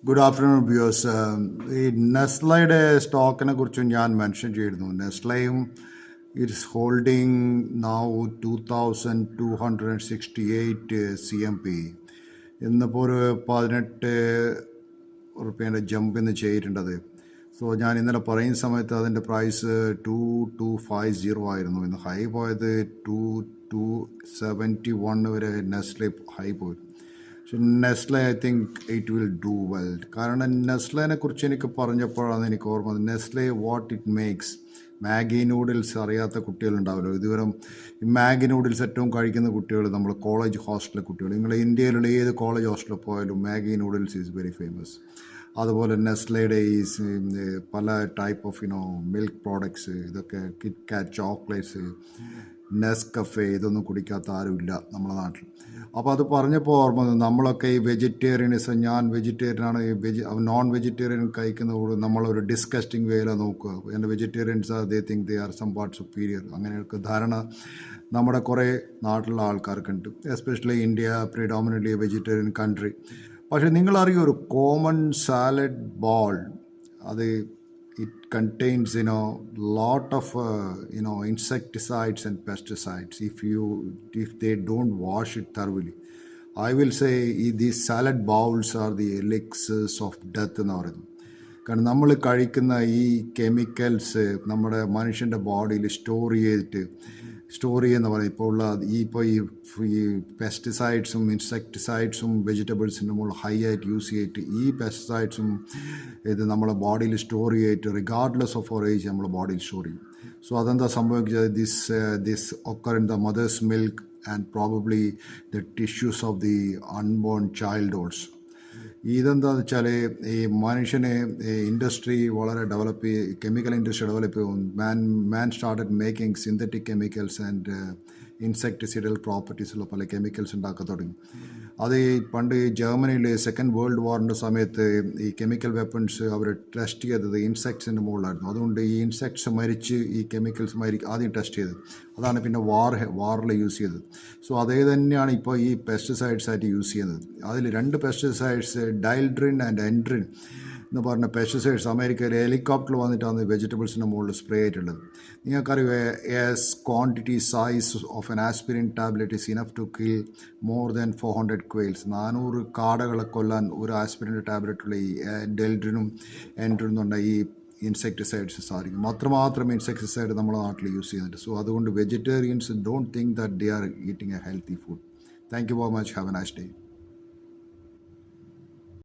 Good afternoon viewers. ഈ നെസ്ലയുടെ സ്റ്റോക്കിനെ കുറിച്ചും ഞാൻ മെൻഷൻ ചെയ്തിരുന്നു. നെസ്ലയും ഇറ്റ്സ് ഹോൾഡിംഗ് നൗ 2268 CMP. ഇന്നിപ്പോൾ ഒരു 18 റുപ്യേൻ്റെ ജമ്പ് ഇന്ന് ചെയ്തിട്ടുണ്ടത്. സോ ഞാൻ ഇന്നലെ പറയുന്ന സമയത്ത് അതിൻ്റെ പ്രൈസ് 2250 ആയിരുന്നു. ഇന്ന് ഹൈ പോയത് 2271 വരെ നെസ്ലെ ഹൈ പോയി. പക്ഷെ Nestle I think it will do well. കാരണം നെസ്ലേനെ കുറിച്ച് എനിക്ക് പറഞ്ഞപ്പോഴാണ് എനിക്ക് ഓർമ്മ, Nestle what it makes. Maggi noodles അറിയാത്ത കുട്ടികളുണ്ടാവുമല്ലോ. ഇതുവരെ ഈ മാഗി നൂഡിൽസ് ഏറ്റവും കഴിക്കുന്ന കുട്ടികൾ നമ്മൾ കോളേജ് ഹോസ്റ്റലിലെ കുട്ടികൾ. നിങ്ങൾ ഇന്ത്യയിലുള്ള ഏത് കോളേജ് ഹോസ്റ്റലിൽ പോയാലും Maggi noodles is very famous. അതുപോലെ നെസ്ലയുടെ ഈ പല ടൈപ്പ് ഓഫ് മിൽക്ക് പ്രോഡക്ട്സ്, ഇതൊക്കെ കിറ്റ് കാറ്റ്, ചോക്ലേറ്റ്സ്, നെസ്കഫെ, ഇതൊന്നും കുടിക്കാത്ത ആരുമില്ല നമ്മുടെ നാട്ടിൽ. അപ്പോൾ അത് പറഞ്ഞപ്പോൾ ഓർമ്മ, നമ്മളൊക്കെ ഈ വെജിറ്റേറിയനിസം, ഞാൻ വെജിറ്റേറിയനാണ്, നോൺ വെജിറ്റേറിയൻ കഴിക്കുന്നതോട് നമ്മളൊരു ഡിസ്കസ്റ്റിംഗ് വേയിലാണ് നോക്കുക. എൻ്റെ vegetarians they think they are some part superior. അങ്ങനെയൊക്കെ ധാരണ നമ്മുടെ കുറേ നാട്ടിലുള്ള ആൾക്കാർക്കുണ്ട്, especially India predominantly vegetarian country. പക്ഷേ നിങ്ങളറിയോ, ഒരു കോമൺ സാലഡ് ബോൾ, അത് it contains lot of insecticides and pesticides. If they don't wash it thoroughly, I will say these salad bowls are the elixirs of death എന്ന് പറയുന്നത്. കാരണം നമ്മൾ കഴിക്കുന്ന ഈ കെമിക്കൽസ് നമ്മുടെ മനുഷ്യൻ്റെ ബോഡിയിൽ സ്റ്റോർ ചെയ്യുന്ന പറയുന്നത് ഇപ്പോൾ ഈ പെസ്റ്റിസൈഡ്സും ഇൻസെക്ടിസൈഡ്സും വെജിറ്റബിൾസിൻ്റെ മുകളിൽ ഹൈ ആയിട്ട് യൂസ് ചെയ്തിട്ട് ഈ പെസ്റ്റിസൈഡ്സും ഇത് നമ്മളെ ബോഡിയിൽ സ്റ്റോർ ചെയ്തിട്ട് റിഗാർഡ്ലെസ് ഓഫ് അവർ ഏജ് നമ്മളെ ബോഡിയിൽ സ്റ്റോർ ചെയ്യും. സോ അതെന്താ സംഭവിച്ചത്, this occur in the mother's milk and probably the tissues of the unborn child also. ഇതെന്താണെന്ന് വെച്ചാൽ ഈ മനുഷ്യനെ ഇൻഡസ്ട്രി വളരെ കെമിക്കൽ ഇൻഡസ്ട്രി ഡെവലപ്പ് ചെയ്യും. Man started making synthetic chemicals and insecticidal പ്രോപ്പർട്ടീസുള്ള പല കെമിക്കൽസ് ഉണ്ടാക്കാൻ തുടങ്ങി. അത് പണ്ട് ജർമ്മനിയിൽ സെക്കൻഡ് വേൾഡ് വാറിൻ്റെ സമയത്ത് ഈ കെമിക്കൽ വെപ്പൺസ് അവർ ടെസ്റ്റ് ചെയ്തത് ഇൻസെക്ട്സിൻ്റെ മുകളിലായിരുന്നു. അതുകൊണ്ട് ഈ ഇൻസെക്ട്സ് മരിച്ച് ഈ കെമിക്കൽസ് ആദ്യം ടെസ്റ്റ് ചെയ്തത്. അതാണ് പിന്നെ വാറിൽ യൂസ് ചെയ്തത്. സോ അതേ തന്നെയാണ് ഇപ്പോൾ ഈ പെസ്റ്റിസൈഡ്സ് ആയിട്ട് യൂസ് ചെയ്യുന്നത്. അതിൽ 2 പെസ്റ്റിസൈഡ്സ്, ഡൈൽഡ്രിൻ ആൻഡ് എൻഡ്രിൻ എന്ന് പറഞ്ഞ പെസ്റ്റിസൈഡ്സ് അമേരിക്കയിൽ ഹെലികോപ്റ്ററിൽ വന്നിട്ടാണ് വെജിറ്റബിൾസിൻ്റെ മുകളിൽ സ്പ്രേ ആയിട്ടുള്ളത്. നിങ്ങൾക്കറിയാം, quantity size of an aspirin tablet is enough to kill more than 400 quails. 400 കാടകളെ കൊല്ലാൻ ഒരു ആസ്പിരിൻ്റെ ടാബ്ലറ്റുള്ള ഈ ഡെൽഡ്രിനും എൻഡ്രിനും എന്ന ഈ ഇൻസെക്ടിസൈഡ്സ് സാധിക്കും. മാത്രം ഇൻസെക്ടിസൈഡ് നമ്മുടെ നാട്ടിൽ യൂസ് ചെയ്യുന്നുണ്ട്. സോ അതുകൊണ്ട് vegetarians don't think that they are eating A healthy food. Thank you very much. Have A nice day.